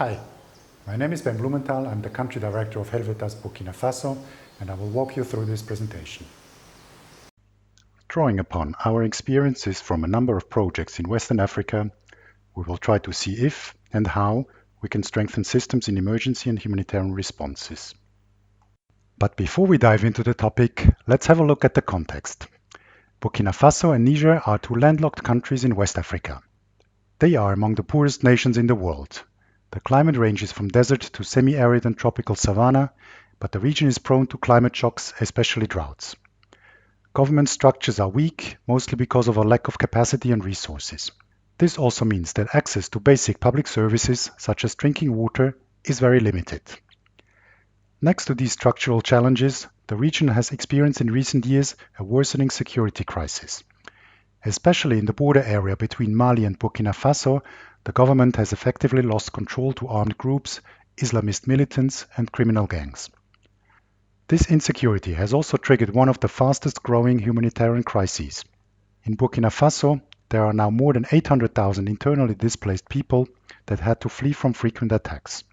Hi, my name is Blumenthal. I'm the Country Director of Helvetas, Burkina Faso, and I will walk you through this presentation. Drawing upon our experiences from a number of projects in Western Africa, we will try to see if and how we can strengthen systems in emergency and humanitarian responses. But before we dive into the topic, let's have a look at the context. Burkina Faso and Niger are two landlocked countries in West Africa. They are among the poorest nations in the world. The climate ranges from desert to semi-arid and tropical savanna, but the region is prone to climate shocks, especially droughts. Government structures are weak, mostly because of a lack of capacity and resources. This also means that access to basic public services, such as drinking water, is very limited. Next to these structural challenges, the region has experienced in recent years a worsening security crisis. Especially in the border area between Mali and Burkina Faso, the government has effectively lost control to armed groups, Islamist militants, and criminal gangs. This insecurity has also triggered one of the fastest growing humanitarian crises. In Burkina Faso, there are now more than 800,000 internally displaced people that had to flee from frequent attacks.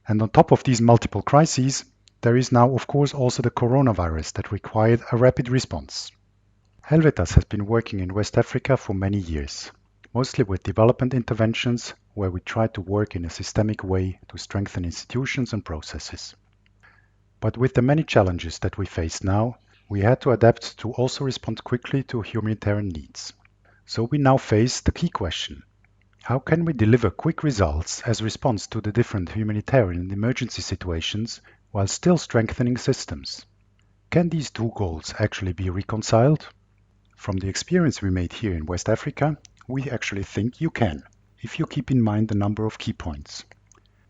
And on top of these multiple crises, there is now, of course, also the coronavirus that required a rapid response. Helvetas has been working in West Africa for many years, mostly with development interventions where we try to work in a systemic way to strengthen institutions and processes. But with the many challenges that we face now, we had to adapt to also respond quickly to humanitarian needs. So we now face the key question: how can we deliver quick results as response to the different humanitarian and emergency situations while still strengthening systems? Can these two goals actually be reconciled? From the experience we made here in West Africa, we actually think you can, if you keep in mind the number of key points.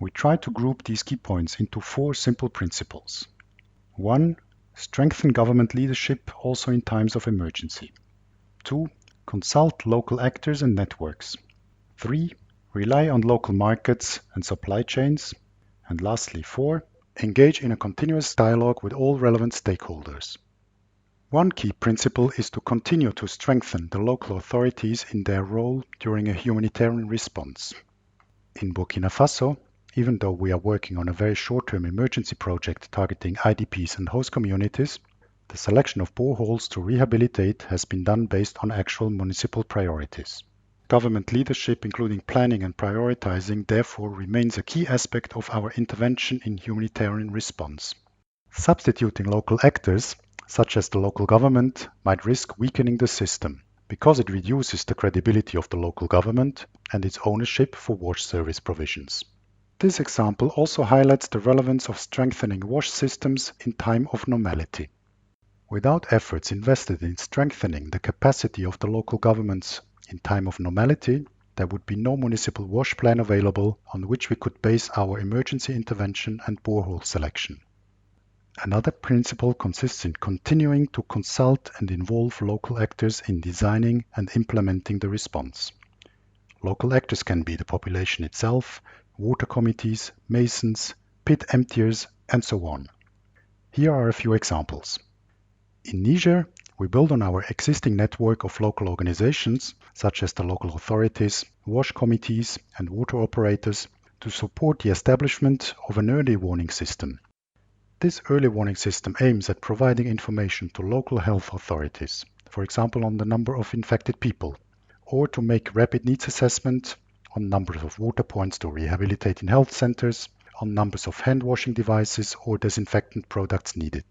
We try to group these key points into 4 simple principles. 1. Strengthen government leadership also in times of emergency. 2. Consult local actors and networks. 3. Rely on local markets and supply chains. And lastly, 4. Engage in a continuous dialogue with all relevant stakeholders. One key principle is to continue to strengthen the local authorities in their role during a humanitarian response. In Burkina Faso, even though we are working on a very short-term emergency project targeting IDPs and host communities, the selection of boreholes to rehabilitate has been done based on actual municipal priorities. Government leadership, including planning and prioritizing, therefore remains a key aspect of our intervention in humanitarian response. Substituting local actors, such as the local government, might risk weakening the system because it reduces the credibility of the local government and its ownership for WASH service provisions. This example also highlights the relevance of strengthening WASH systems in time of normality. Without efforts invested in strengthening the capacity of the local governments in time of normality, there would be no municipal WASH plan available on which we could base our emergency intervention and borehole selection. Another principle consists in continuing to consult and involve local actors in designing and implementing the response. Local actors can be the population itself, water committees, masons, pit emptiers, and so on. Here are a few examples. In Niger, we build on our existing network of local organizations, such as the local authorities, WASH committees, and water operators, to support the establishment of an early warning system. This early warning system aims at providing information to local health authorities, for example on the number of infected people, or to make rapid needs assessment on numbers of water points to rehabilitate in health centers, on numbers of hand washing devices or disinfectant products needed.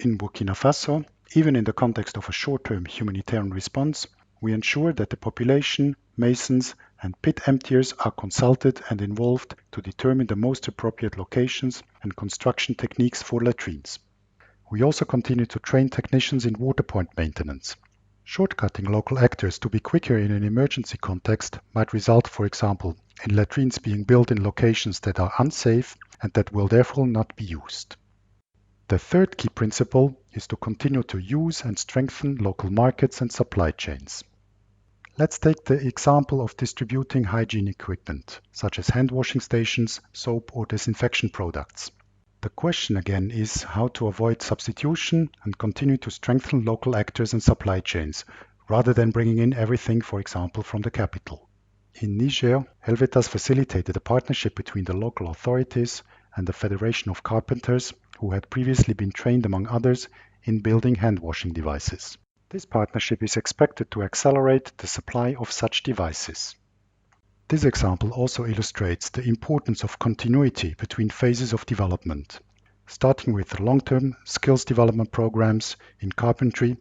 In Burkina Faso, even in the context of a short-term humanitarian response, we ensure that the population, masons, and pit emptiers are consulted and involved to determine the most appropriate locations and construction techniques for latrines. We also continue to train technicians in water point maintenance. Shortcutting local actors to be quicker in an emergency context might result, for example, in latrines being built in locations that are unsafe and that will therefore not be used. The third key principle is to continue to use and strengthen local markets and supply chains. Let's take the example of distributing hygiene equipment, such as hand washing stations, soap, or disinfection products. The question again is how to avoid substitution and continue to strengthen local actors and supply chains, rather than bringing in everything, for example, from the capital. In Niger, Helvetas facilitated a partnership between the local authorities and the Federation of Carpenters, who had previously been trained, among others, in building hand-washing devices. This partnership is expected to accelerate the supply of such devices. This example also illustrates the importance of continuity between phases of development, starting with long-term skills development programs in carpentry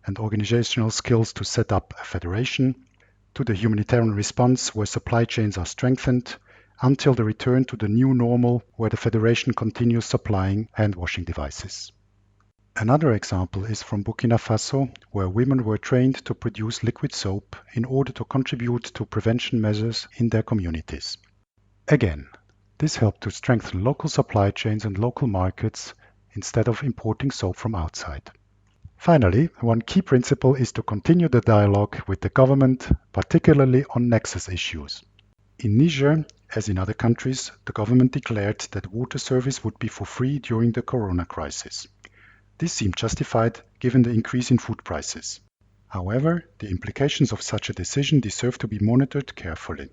and organizational skills to set up a federation, to the humanitarian response where supply chains are strengthened, until the return to the new normal where the federation continues supplying hand-washing devices. Another example is from Burkina Faso, where women were trained to produce liquid soap in order to contribute to prevention measures in their communities. Again, this helped to strengthen local supply chains and local markets instead of importing soap from outside. Finally, one key principle is to continue the dialogue with the government, particularly on nexus issues. In Niger, as in other countries, the government declared that water service would be for free during the corona crisis. This seemed justified given the increase in food prices. However, the implications of such a decision deserve to be monitored carefully.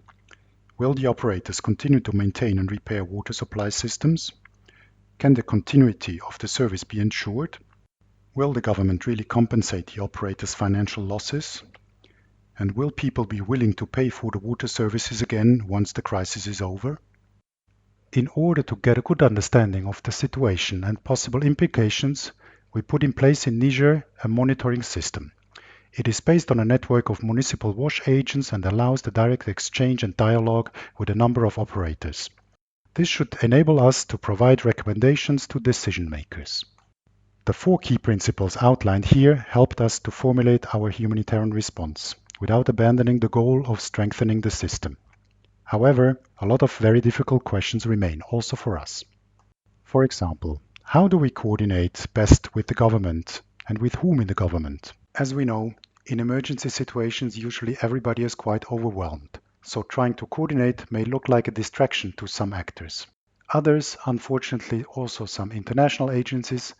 Will the operators continue to maintain and repair water supply systems? Can the continuity of the service be ensured? Will the government really compensate the operators' financial losses? And will people be willing to pay for the water services again once the crisis is over? In order to get a good understanding of the situation and possible implications, we put in place in Niger a monitoring system. It is based on a network of municipal wash agents and allows the direct exchange and dialogue with a number of operators. This should enable us to provide recommendations to decision makers. The 4 key principles outlined here helped us to formulate our humanitarian response without abandoning the goal of strengthening the system. However, a lot of very difficult questions remain also for us. For example, how do we coordinate best with the government and with whom in the government? As we know, in emergency situations, usually everybody is quite overwhelmed, so trying to coordinate may look like a distraction to some actors. Others, unfortunately also some international agencies,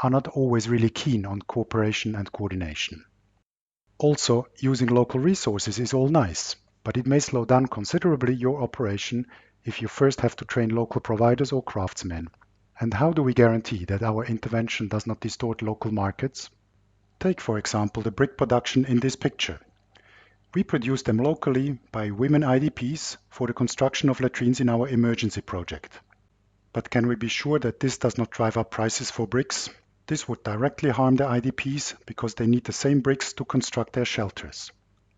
are not always really keen on cooperation and coordination. Also, using local resources is all nice, but it may slow down considerably your operation if you first have to train local providers or craftsmen. And how do we guarantee that our intervention does not distort local markets? Take, for example, the brick production in this picture. We produce them locally by women IDPs for the construction of latrines in our emergency project. But can we be sure that this does not drive up prices for bricks? This would directly harm the IDPs because they need the same bricks to construct their shelters.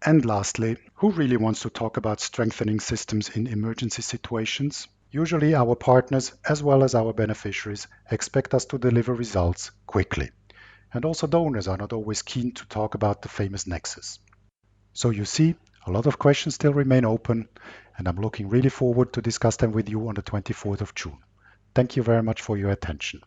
And lastly, who really wants to talk about strengthening systems in emergency situations? Usually our partners, as well as our beneficiaries, expect us to deliver results quickly. And also donors are not always keen to talk about the famous nexus. So you see, a lot of questions still remain open, and I'm looking really forward to discuss them with you on the 24th of June. Thank you very much for your attention.